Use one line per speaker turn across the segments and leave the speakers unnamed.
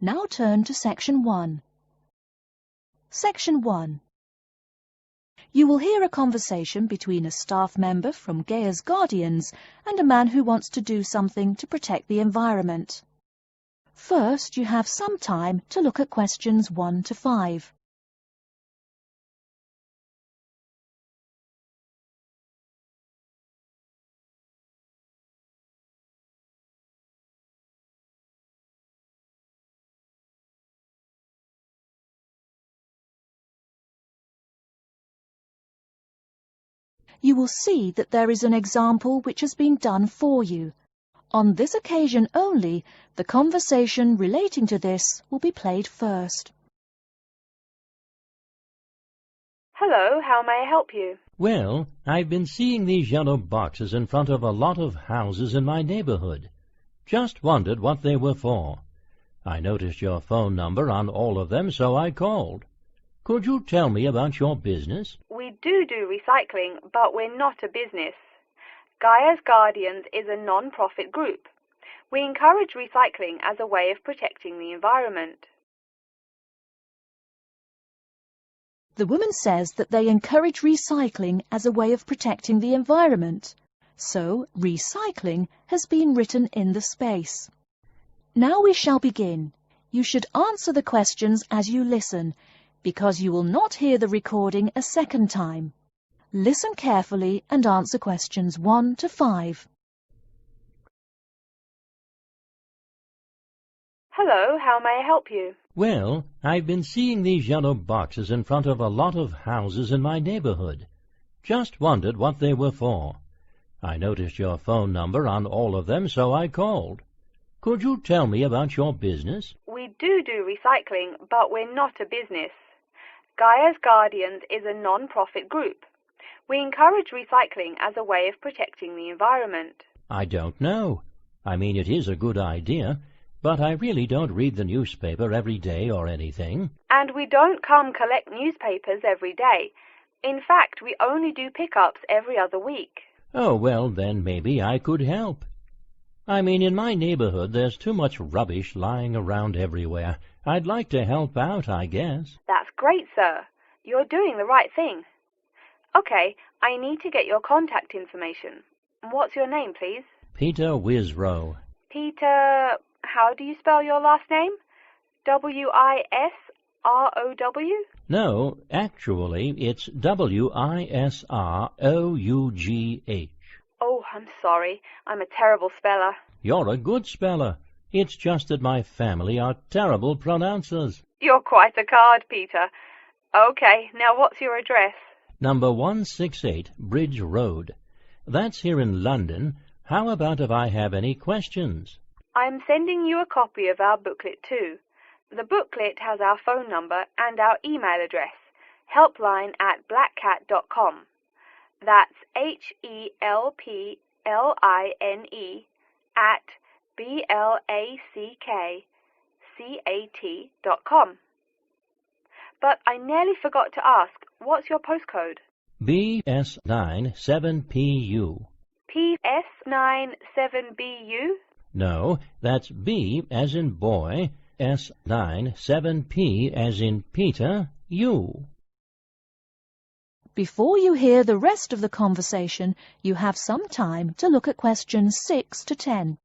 Now turn to Section 1. Section 1. You will hear a conversation between a staff member from Gaia's Guardians and a man who wants to do something to protect the environment. First, you have some time to look at questions 1 to 5. You will see that there is an example which has been done for you. On this occasion only, the conversation relating to this will be played first.
Hello, how may I help you?
Well, I've been seeing these yellow boxes in front of a lot of houses in my neighborhood. Just wondered what they were for. I noticed your phone number on all of them, so I called. Could you tell me about your business?
We do recycling, but we're not a business. Gaia's Guardians is a non-profit group. We encourage recycling as a way of protecting the environment.
The woman says that they encourage recycling as a way of protecting the environment. So, recycling has been written in the space. Now we shall begin. You should answer the questions as you listen, because you will not hear the recording a second time. Listen carefully and answer questions 1 to 5.
Hello, how may I help you?
Well, I've been seeing these yellow boxes in front of a lot of houses in my neighborhood. Just wondered what they were for. I noticed your phone number on all of them, so I called. Could you tell me about your business?
We do recycling, but we're not a business. Gaia's Guardians is a non-profit group. We encourage recycling as a way of protecting the environment.
I don't know. I mean, it is a good idea, but I really don't read the newspaper every day or anything.
And we don't come collect newspapers every day. In fact, we only do pickups every other week.
Oh, well, then maybe I could help. I mean, in my neighborhood there's too much rubbish lying around everywhere. I'd like to help out, I guess.
That's great, sir. You're doing the right thing. Okay, I need to get your contact information. What's your name, please?
Peter Wisrow.
Peter, how do you spell your last name? W-I-S-R-O-W?
No, actually, it's W-I-S-R-O-U-G-H.
Oh, I'm sorry. I'm a terrible speller.
You're a good speller. It's just that my family are terrible pronouncers.
You're quite a card, Peter. Okay, now what's your address?
Number 168 Bridge Road. That's here in London. How about if I have any questions?
I'm sending you a copy of our booklet too. The booklet has our phone number and our email address, helpline@blackcat.com. That's HELPLINE @BLACKCAT.com. But I nearly forgot to ask, what's your postcode?
BS97PU.
PS97BU?
No, that's B as in boy, S97P as in Peter, U.
Before you hear the rest of the conversation, you have some time to look at questions 6 to 10.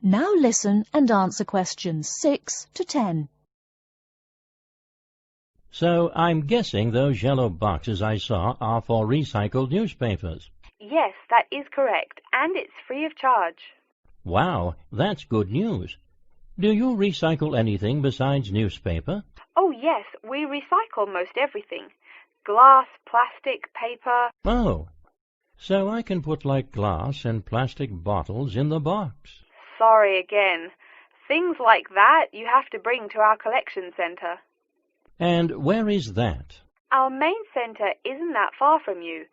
Now listen and answer questions 6 to 10.
So I'm guessing those yellow boxes I saw are for recycled newspapers.
Yes, that is correct, and it's free of charge.
Wow, that's good news. Do you recycle anything besides newspaper?
Oh yes, we recycle most everything. Glass, plastic, paper.
Oh, so I can put like glass and plastic bottles in the box.
Sorry again. Things like that you have to bring to our collection centre.
And where is that?
Our main centre isn't that far from you.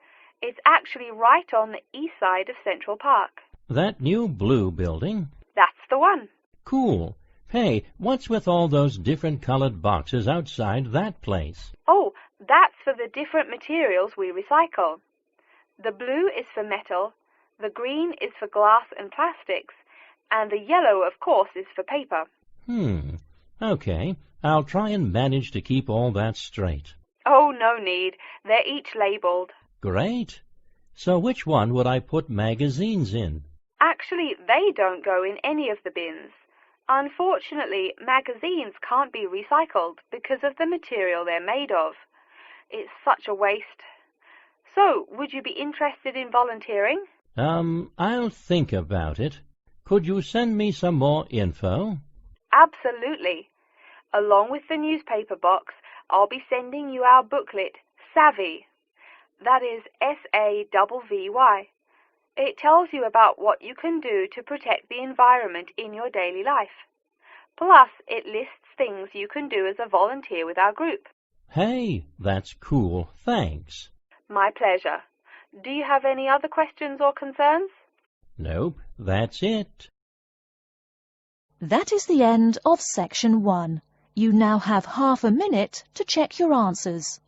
It's actually right on the east side of Central Park.
That new blue building?
That's the one.
Cool. Hey, what's with all those different colored boxes outside that place?
Oh, that's for the different materials we recycle. The blue is for metal, the green is for glass and plastics, and the yellow, of course, is for paper.
Okay. I'll try and manage to keep all that straight.
Oh, no need. They're each labeled.
Great. So which one would I put magazines in?
Actually, they don't go in any of the bins. Unfortunately, magazines can't be recycled because of the material they're made of. It's such a waste. So, would you be interested in volunteering?
I'll think about it. Could you send me some more info?
Absolutely. Along with the newspaper box, I'll be sending you our booklet, Savvy. That is SAVVY. It tells you about what you can do to protect the environment in your daily life. Plus, it lists things you can do as a volunteer with our group.
Hey, that's cool. Thanks.
My pleasure. Do you have any other questions or concerns?
Nope, that's it.
That is the end of section 1. You now have half a minute to check your answers.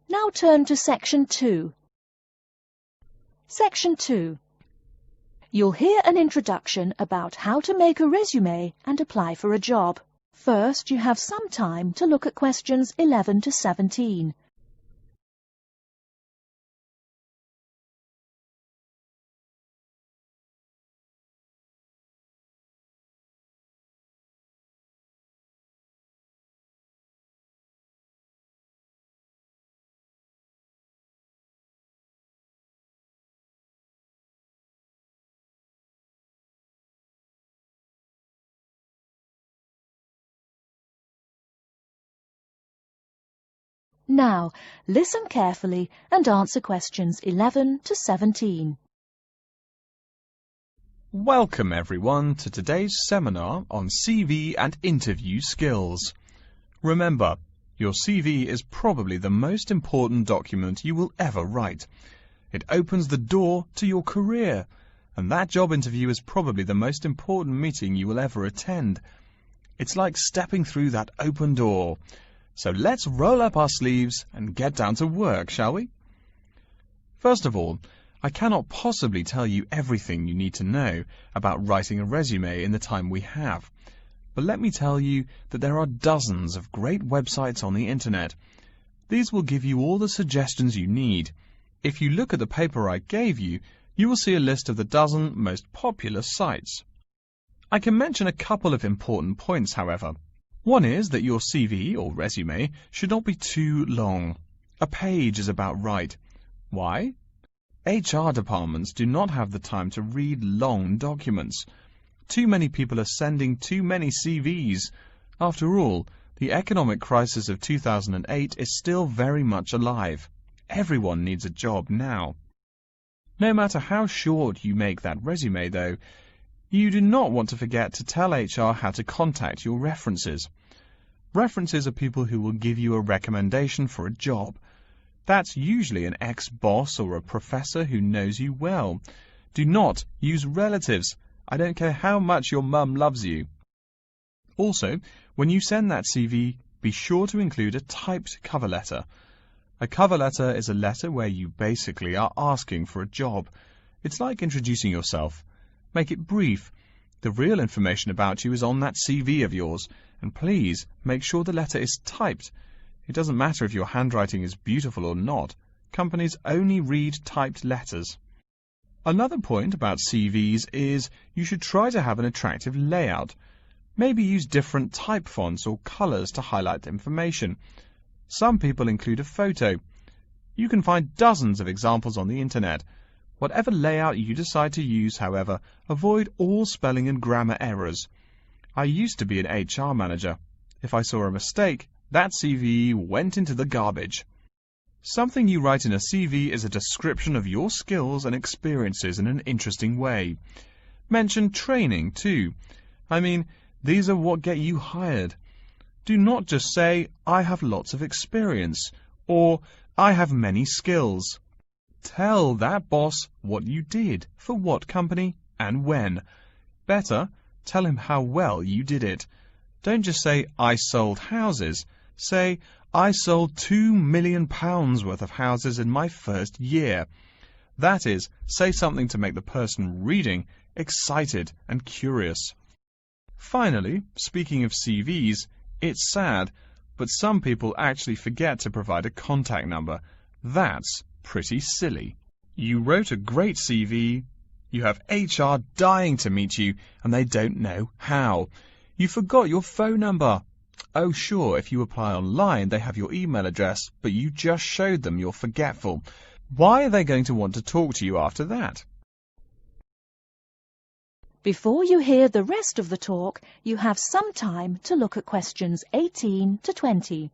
Now turn to section 2. Section 2. You'll hear an introduction about how to make a resume and apply for a job. First, you have some time to look at questions 11 to 17. Now, listen carefully and answer questions 11 to 17.
Welcome everyone to today's seminar on CV and interview skills. Remember, your CV is probably the most important document you will ever write. It opens the door to your career, and that job interview is probably the most important meeting you will ever attend. It's like stepping through that open door. So let's roll up our sleeves and get down to work, shall we? First of all, I cannot possibly tell you everything you need to know about writing a resume in the time we have. But let me tell you that there are dozens of great websites on the internet. These will give you all the suggestions you need. If you look at the paper I gave you, you will see a list of the dozen most popular sites. I can mention a couple of important points, however. One is that your CV or resume should not be too long. A page is about right. Why? HR departments do not have the time to read long documents. Too many people are sending too many CVs. After all, the economic crisis of 2008 is still very much alive. Everyone needs a job now. No matter how short you make that resume, though, you do not want to forget to tell HR how to contact your references. References are people who will give you a recommendation for a job. That's usually an ex-boss or a professor who knows you well. Do not use relatives. I don't care how much your mum loves you. Also, when you send that CV, be sure to include a typed cover letter. A cover letter is a letter where you basically are asking for a job. It's like introducing yourself. Make it brief. The real information about you is on that CV of yours, and please make sure the letter is typed. It doesn't matter if your handwriting is beautiful or not. Companies only read typed letters. Another point about CVs is you should try to have an attractive layout. Maybe use different type fonts or colors to highlight information. Some people include a photo. You can find dozens of examples on the internet. Whatever layout you decide to use, however, avoid all spelling and grammar errors. I used to be an HR manager. If I saw a mistake, that CV went into the garbage. Something you write in a CV is a description of your skills and experiences in an interesting way. Mention training, too. I mean, these are what get you hired. Do not just say, I have lots of experience, or I have many skills. Tell that boss what you did, for what company, and when. Better, tell him how well you did it. Don't just say, I sold houses. Say, I sold £2 million worth of houses in my first year. That is, say something to make the person reading excited and curious. Finally, speaking of CVs, it's sad, but some people actually forget to provide a contact number. That's pretty silly. You wrote a great CV, you have HR dying to meet you, and they don't know how. You forgot your phone number. Oh sure, if you apply online, they have your email address, but you just showed them you're forgetful. Why are they going to want to talk to you after that?
Before you hear the rest of the talk, you have some time to look at questions 18 to 20.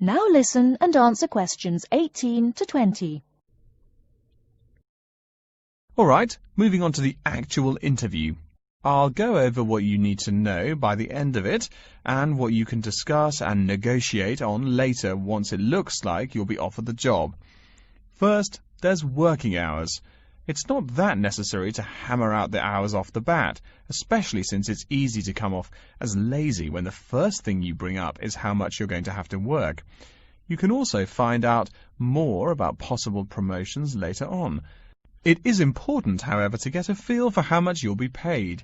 Now listen and answer questions 18 to 20.
All right, moving on to the actual interview. I'll go over what you need to know by the end of it and what you can discuss and negotiate on later once it looks like you'll be offered the job. First, there's working hours. It's not that necessary to hammer out the hours off the bat, especially since it's easy to come off as lazy when the first thing you bring up is how much you're going to have to work. You can also find out more about possible promotions later on. It is important, however, to get a feel for how much you'll be paid.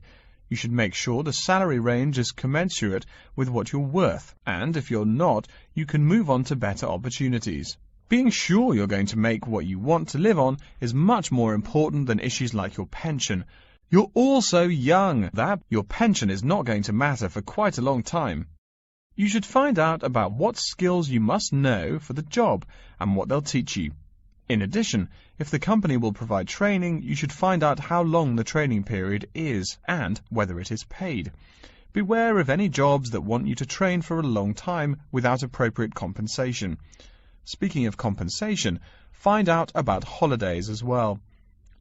You should make sure the salary range is commensurate with what you're worth, and if you're not, you can move on to better opportunities. Being sure you're going to make what you want to live on is much more important than issues like your pension. You're all so young that your pension is not going to matter for quite a long time. You should find out about what skills you must know for the job and what they'll teach you. In addition, if the company will provide training, you should find out how long the training period is and whether it is paid. Beware of any jobs that want you to train for a long time without appropriate compensation. Speaking of compensation, find out about holidays as well.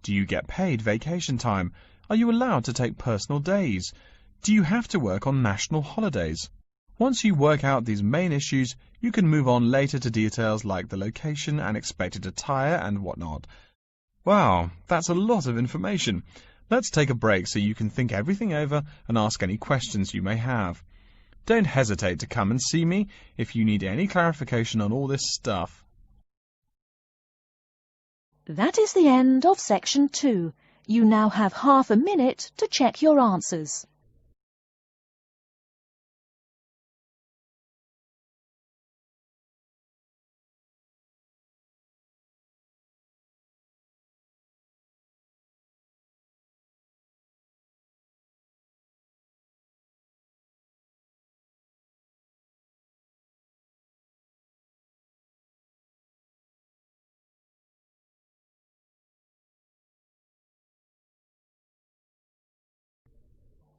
Do you get paid vacation time? Are you allowed to take personal days? Do you have to work on national holidays? Once you work out these main issues, you can move on later to details like the location and expected attire and whatnot. Wow, that's a lot of information. Let's take a break so you can think everything over and ask any questions you may have. Don't hesitate to come and see me if you need any clarification on all this stuff.
That is the end of section 2. You now have half a minute to check your answers.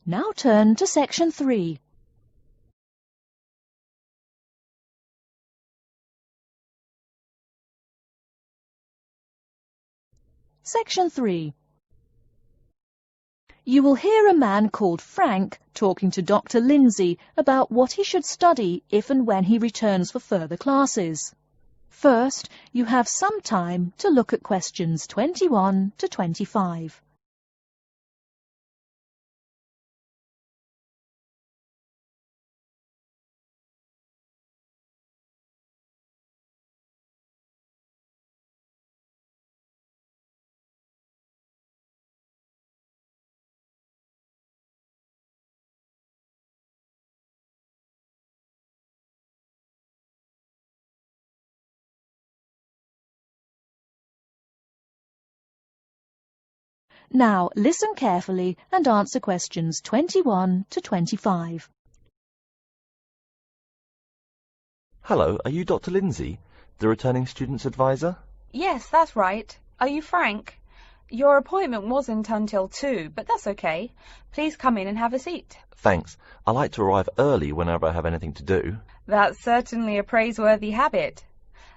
Now turn to section 3. Section 3. You will hear a man called Frank talking to Dr. Lindsay about what he should study if and when he returns for further classes. First, you have some time to look at questions 21 to 25. Now listen carefully and answer questions 21 to 25.
Hello, are you Dr. Lindsay, the returning students advisor?
Yes, that's right. Are you Frank? Your appointment wasn't until 2, but that's okay. Please come in and have a seat.
Thanks. I like to arrive early whenever I have anything to do.
That's certainly a praiseworthy habit.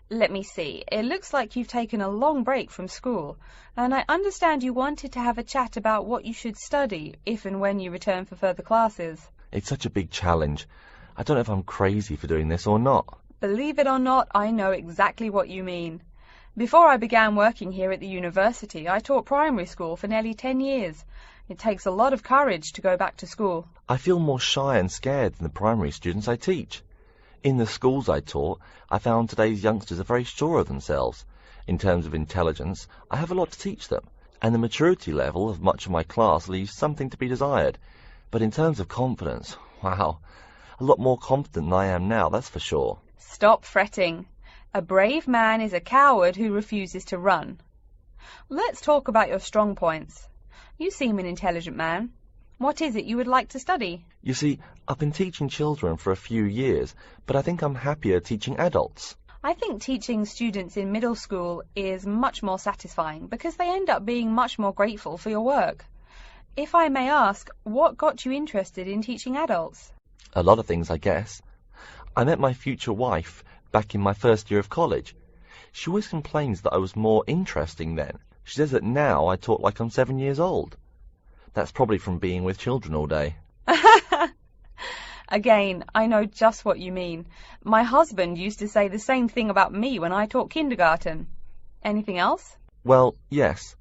Let me see. It looks like you've taken a long break from school, and I understand you wanted to have a chat about what you should study if and when you return for further classes.
It's such a big challenge. I don't know if I'm crazy for doing this or not.
Believe it or not, I know exactly what you mean. Before I began working here at the university, I taught primary school for nearly 10 years. It takes a lot of courage to go back to school.
I feel more shy and scared than the primary students I teach. In the schools I taught, I found today's youngsters are very sure of themselves. In terms of intelligence, I have a lot to teach them, and the maturity level of much of my class leaves something to be desired. But in terms of confidence, wow, a lot more confident than I am now, that's for sure.
Stop fretting. A brave man is a coward who refuses to run. Let's talk about your strong points. You seem an intelligent man. What is it you would like to study?
You see, I've been teaching children for a few years, but I think I'm happier teaching adults.
I think teaching students in middle school is much more satisfying because they end up being much more grateful for your work. If I may ask, what got you interested in teaching adults?
A lot of things, I guess. I met my future wife back in my first year of college. She always complains that I was more interesting then. She says that now I talk like I'm 7 years old. That's probably from being with children all day.
Again, I know just what you mean. My husband used to say the same thing about me when I taught kindergarten. Anything else?
Well, yes.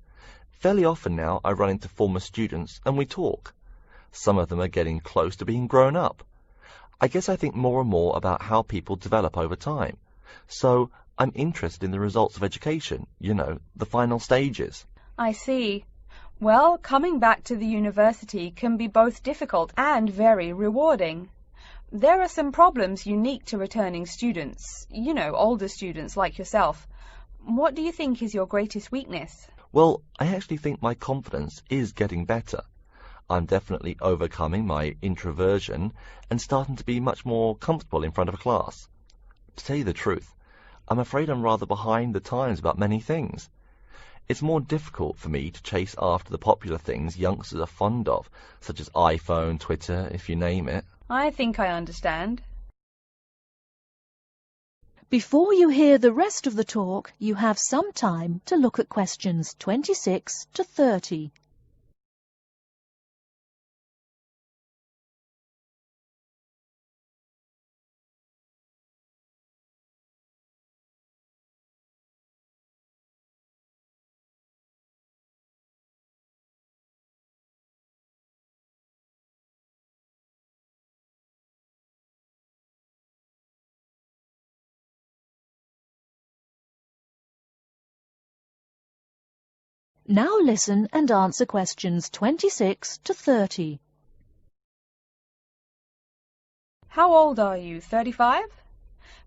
Fairly often now I run into former students and we talk. Some of them are getting close to being grown up. I guess I think more and more about how people develop over time. So I'm interested in the results of education, you know, the final stages.
I see. Well, coming back to the university can be both difficult and very rewarding. There are some problems unique to returning students, you know, older students like yourself. What do you think is your greatest weakness?
Well, I actually think my confidence is getting better. I'm definitely overcoming my introversion and starting to be much more comfortable in front of a class. To tell you the truth, I'm afraid I'm rather behind the times about many things. It's more difficult for me to chase after the popular things youngsters are fond of, such as iPhone, Twitter, if you name it.
I think I understand.
Before you hear the rest of the talk, you have some time to look at questions 26 to 30. Now listen and answer questions 26 to 30.
How old are you, 35?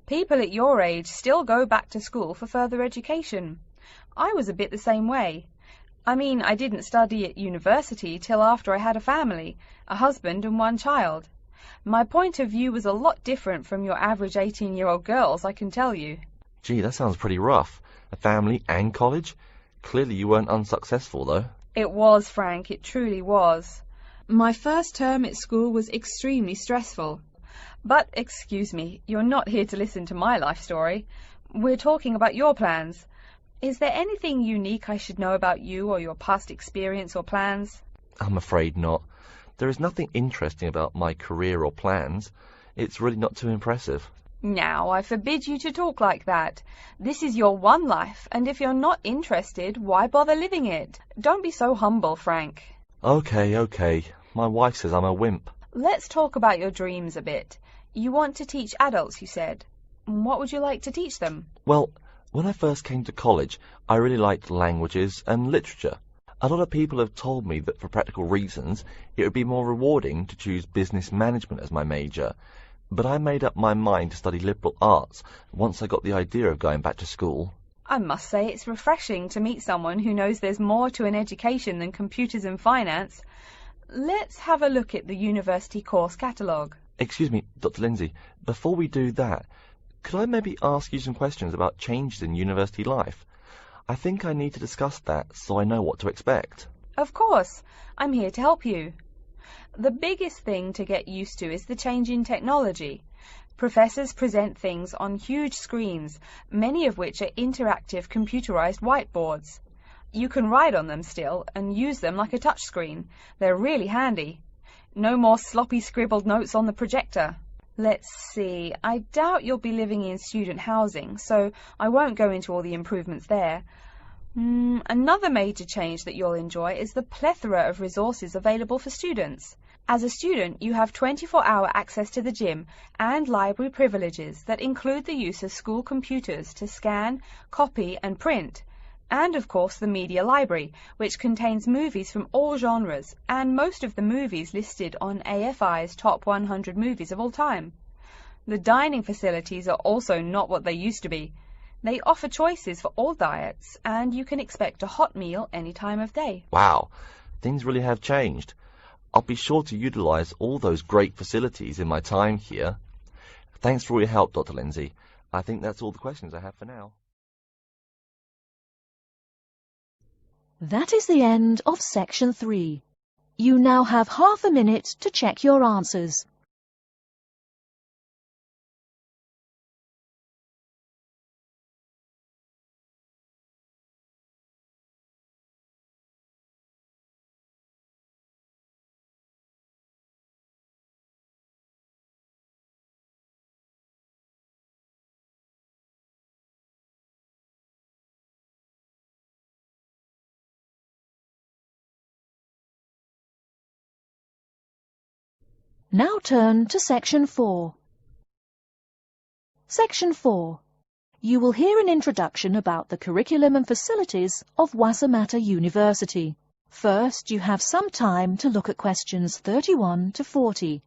People at your age still go back to school for further education. I was a bit the same way. I mean, I didn't study at university till after I had a family, a husband and one child. My point of view was a lot different from your average 18-year-old girls, I can tell you.
Gee, that sounds pretty rough. A family and college? Clearly you weren't unsuccessful, though.
It was, Frank, it truly was. My first term at school was extremely stressful. But, excuse me, you're not here to listen to my life story. We're talking about your plans. Is there anything unique I should know about you or your past experience or plans?
I'm afraid not. There is nothing interesting about my career or plans. It's really not too impressive.
Now, I forbid you to talk like that. This is your one life, and if you're not interested, why bother living it? Don't be so humble, Frank.
Okay. My wife says I'm a wimp.
Let's talk about your dreams a bit. You want to teach adults, you said. What would you like to teach them?
Well, when I first came to college, I really liked languages and literature. A lot of people have told me that for practical reasons, it would be more rewarding to choose business management as my major. But I made up my mind to study liberal arts once I got the idea of going back to school.
I must say it's refreshing to meet someone who knows there's more to an education than computers and finance. Let's have a look at the university course catalogue.
Excuse me, Dr. Lindsay, before we do that, could I maybe ask you some questions about changes in university life? I think I need to discuss that so I know what to expect.
Of course, I'm here to help you. The biggest thing to get used to is the change in technology. Professors present things on huge screens, many of which are interactive computerized whiteboards. You can write on them still and use them like a touchscreen. They're really handy. No more sloppy scribbled notes on the projector. Let's see, I doubt you'll be living in student housing, so I won't go into all the improvements there. Another major change that you'll enjoy is the plethora of resources available for students. As a student, you have 24-hour access to the gym and library privileges that include the use of school computers to scan, copy and print, and of course the media library, which contains movies from all genres and most of the movies listed on AFI's top 100 movies of all time. The dining facilities are also not what they used to be. They offer choices for all diets, and you can expect a hot meal any time of day.
Wow, things really have changed. I'll be sure to utilize all those great facilities in my time here. Thanks for all your help, Dr. Lindsay. I think that's all the questions I have for now.
That is the end of section 3. You now have half a minute to check your answers. Now turn to section 4. Section 4. You will hear an introduction about the curriculum and facilities of Wassamata University. First, you have some time to look at questions 31 to 40.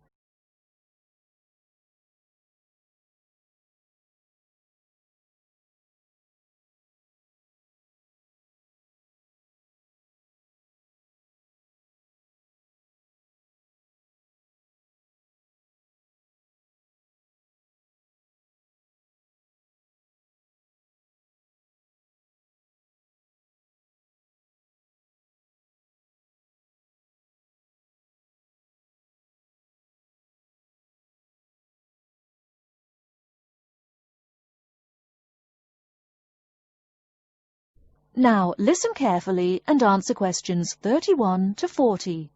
Now listen carefully and answer questions 31 to 40.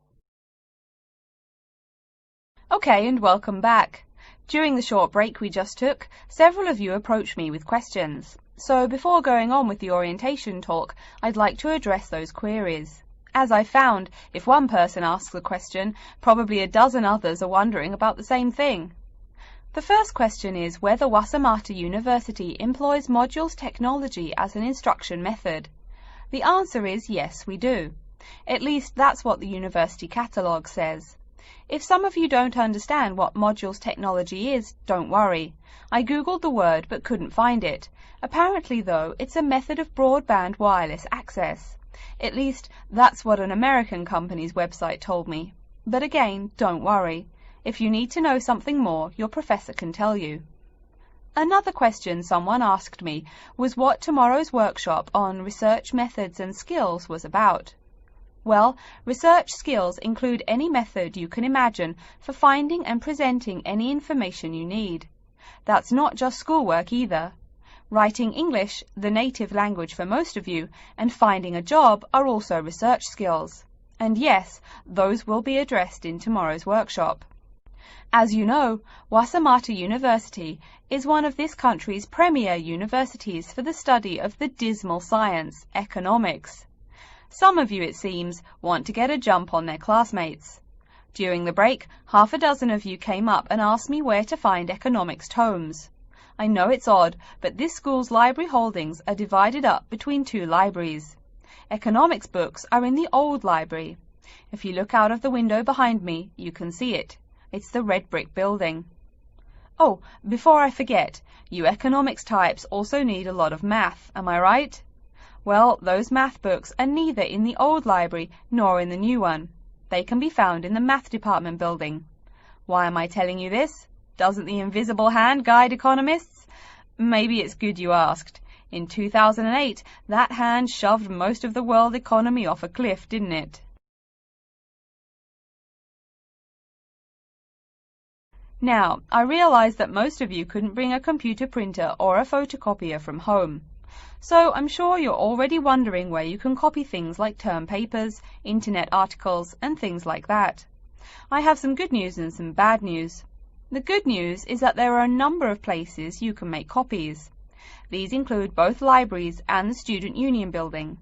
Okay, and welcome back. During the short break we just took, several of you approached me with questions. So before going on with the orientation talk, I'd like to address those queries. As I found, if one person asks a question, probably a dozen others are wondering about the same thing. The first question is whether Wassamata University employs modules technology as an instruction method. The answer is yes, we do. At least that's what the university catalogue says. If some of you don't understand what modules technology is, don't worry. I googled the word but couldn't find it. Apparently, though, it's a method of broadband wireless access. At least that's what an American company's website told me. But again, don't worry. If you need to know something more, your professor can tell you. Another question someone asked me was what tomorrow's workshop on research methods and skills was about. Well, research skills include any method you can imagine for finding and presenting any information you need. That's not just schoolwork either. Writing English, the native language for most of you, and finding a job are also research skills. And yes, those will be addressed in tomorrow's workshop. As you know, Wassamata University is one of this country's premier universities for the study of the dismal science, economics. Some of you, it seems, want to get a jump on their classmates. During the break, half a dozen of you came up and asked me where to find economics tomes. I know it's odd, but this school's library holdings are divided up between two libraries. Economics books are in the old library. If you look out of the window behind me, you can see it. It's the red brick building.
Oh, before I forget, you economics types also need a lot of math, am I right? Well, those math books are neither in the old library nor in the new one. They can be found in the math department building. Why am I telling you this? Doesn't the invisible hand guide economists? Maybe it's good you asked. In 2008, that hand shoved most of the world economy off a cliff, didn't it? Now, I realize that most of you couldn't bring a computer printer or a photocopier from home. So I'm sure you're already wondering where you can copy things like term papers, internet articles, and things like that. I have some good news and some bad news. The good news is that there are a number of places you can make copies. These include both libraries and the Student Union building.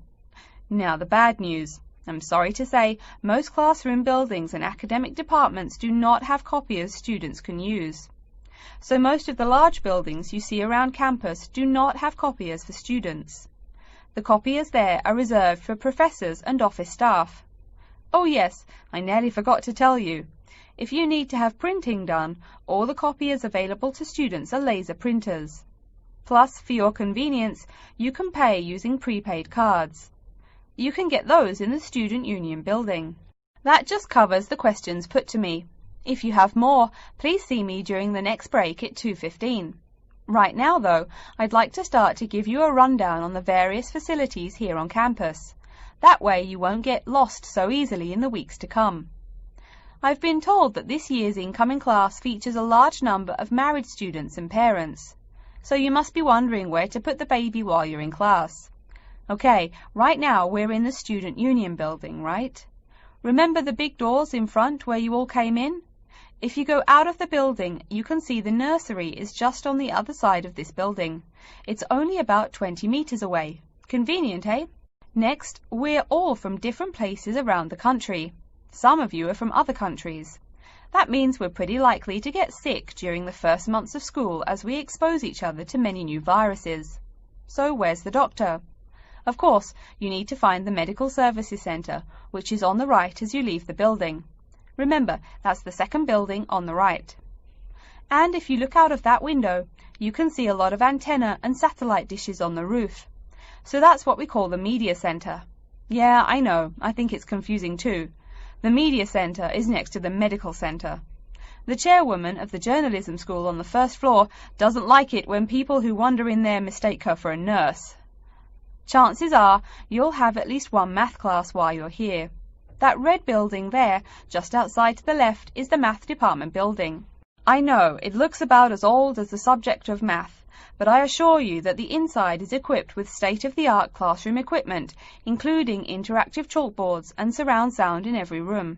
Now the bad news. I'm sorry to say, most classroom buildings and academic departments do not have copiers students can use. So most of the large buildings you see around campus do not have copiers for students. The copiers there are reserved for professors and office staff. Oh yes, I nearly forgot to tell you. If you need to have printing done, all the copiers available to students are laser printers. Plus, for your convenience, you can pay using prepaid cards. You can get those in the Student Union building. That just covers the questions put to me. If you have more, please see me during the next break at 2:15. Right now, though, I'd like to start to give you a rundown on the various facilities here on campus. That way you won't get lost so easily in the weeks to come. I've been told that this year's incoming class features a large number of married students and parents. So you must be wondering where to put the baby while you're in class. Okay, right now we're in the Student Union building, right? Remember the big doors in front where you all came in? If you go out of the building, you can see the nursery is just on the other side of this building. It's only about 20 meters away. Convenient, eh? Next, we're all from different places around the country. Some of you are from other countries. That means we're pretty likely to get sick during the first months of school as we expose each other to many new viruses. So where's the doctor? Of course, you need to find the Medical Services Centre, which is on the right as you leave the building. Remember, that's the second building on the right. And if you look out of that window, you can see a lot of antenna and satellite dishes on the roof. So that's what we call the Media Centre. Yeah, I know, I think it's confusing too. The Media Centre is next to the Medical Centre. The chairwoman of the journalism school on the first floor doesn't like it when people who wander in there mistake her for a nurse. Chances are you'll have at least one math class while you're here. That red building there, just outside to the left, is the math department building. I know, it looks about as old as the subject of math, but I assure you that the inside is equipped with state-of-the-art classroom equipment, including interactive chalkboards and surround sound in every room.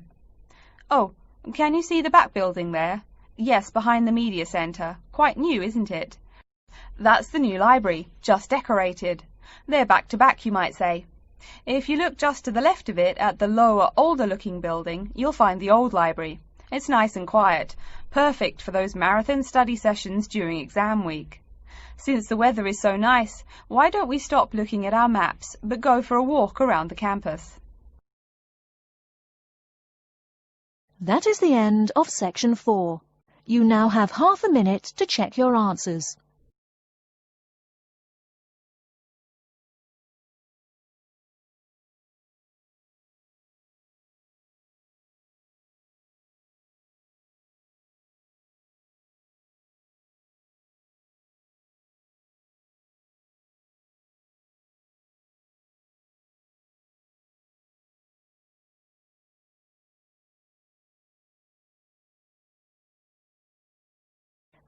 Oh, can you see the back building there? Yes, behind the Media Centre. Quite new, isn't it? That's the new library, just decorated. They're back to back, you might say. If you look just to the left of it at the lower, older-looking building, you'll find the old library. It's nice and quiet, perfect for those marathon study sessions during exam week. Since the weather is so nice, why don't we stop looking at our maps, but go for a walk around the campus?
That is the end of section 4. You now have half a minute to check your answers.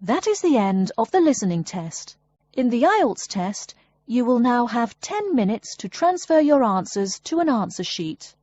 That is the end of the listening test. In the Ielts test, you will now have 10 minutes to transfer your answers to an answer sheet.